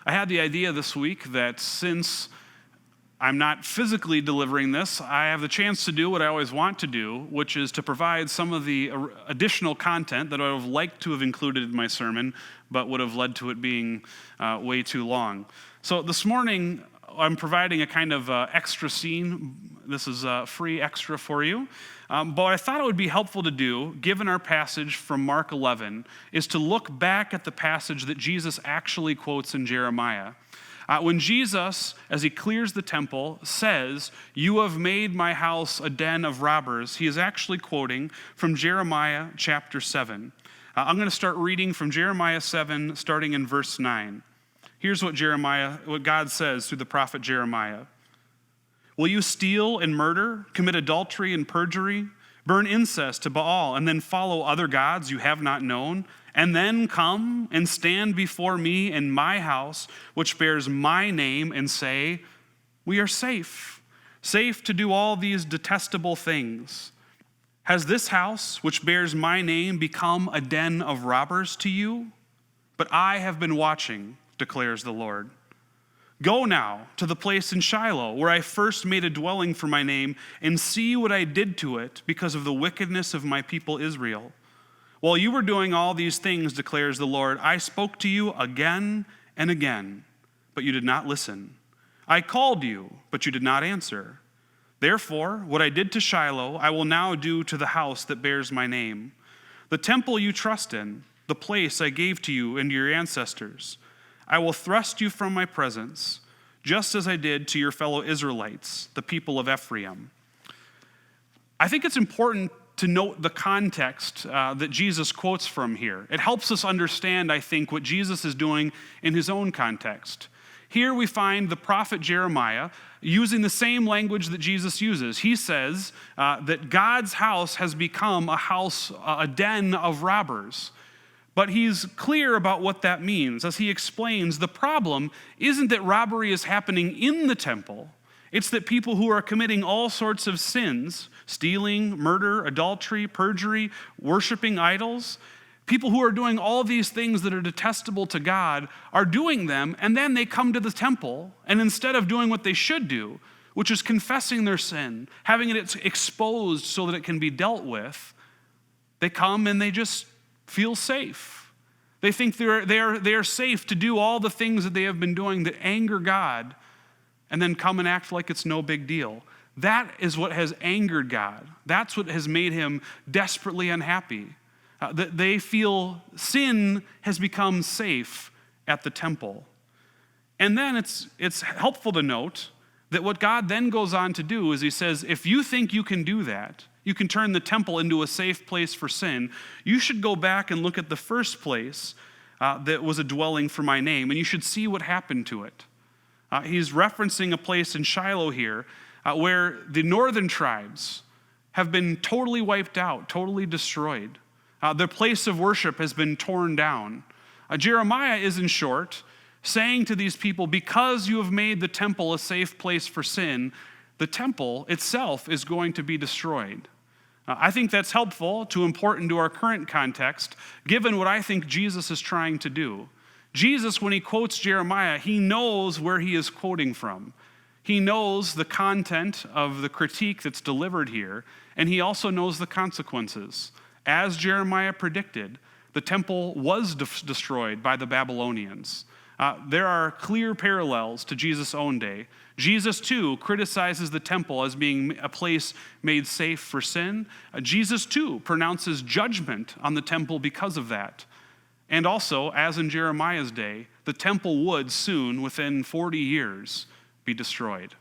I had the idea this week that since I'm not physically delivering this, I have the chance to do what I always want to do, which is to provide some of the additional content that I would have liked to have included in my sermon, but would have led to it being way too long. So this morning, I'm providing a kind of extra scene. This is free extra for you. But what I thought it would be helpful to do, given our passage from Mark 11, is to look back at the passage that Jesus actually quotes in Jeremiah. When Jesus, as he clears the temple, says, "You have made my house a den of robbers," he is actually quoting from Jeremiah chapter 7. I'm going to start reading from Jeremiah 7, starting in verse 9. Here's what God says through the prophet Jeremiah. "Will you steal and murder, commit adultery and perjury, burn incense to Baal, and then follow other gods you have not known, and then come and stand before me in my house, which bears my name, and say, 'We are safe to do all these detestable things'? Has this house, which bears my name, become a den of robbers to you? But I have been watching, declares the Lord. Go now to the place in Shiloh, where I first made a dwelling for my name, and see what I did to it because of the wickedness of my people Israel. While you were doing all these things, declares the Lord, I spoke to you again and again, but you did not listen. I called you, but you did not answer. Therefore, what I did to Shiloh, I will now do to the house that bears my name. The temple you trust in, the place I gave to you and your ancestors. I will thrust you from my presence, just as I did to your fellow Israelites, the people of Ephraim." I think it's important to note the context that Jesus quotes from here. It helps us understand, I think, what Jesus is doing in his own context. Here we find the prophet Jeremiah using the same language that Jesus uses. He says that God's house has become a den of robbers. But he's clear about what that means. As he explains, the problem isn't that robbery is happening in the temple. It's that people who are committing all sorts of sins, stealing, murder, adultery, perjury, worshiping idols, people who are doing all these things that are detestable to God are doing them, and then they come to the temple, and instead of doing what they should do, which is confessing their sin, having it exposed so that it can be dealt with, they come and they just feel safe. They think they are safe to do all the things that they have been doing that anger God, and then come and act like it's no big deal. That is what has angered God. That's what has made him desperately unhappy. That they feel sin has become safe at the temple. And then it's helpful to note that what God then goes on to do is he says, if you think you can do that, you can turn the temple into a safe place for sin, you should go back and look at the first place that was a dwelling for my name, and you should see what happened to it. He's referencing a place in Shiloh here where the northern tribes have been totally wiped out, totally destroyed. Their place of worship has been torn down. Jeremiah is, in short, saying to these people, because you have made the temple a safe place for sin, the temple itself is going to be destroyed. I think that's helpful, important to our current context, given what I think Jesus is trying to do. Jesus, when he quotes Jeremiah, he knows where he is quoting from. He knows the content of the critique that's delivered here, and he also knows the consequences. As Jeremiah predicted, the temple was destroyed by the Babylonians. There are clear parallels to Jesus' own day. Jesus, too, criticizes the temple as being a place made safe for sin. Jesus, too, pronounces judgment on the temple because of that. And also, as in Jeremiah's day, the temple would soon, within 40 years, be destroyed.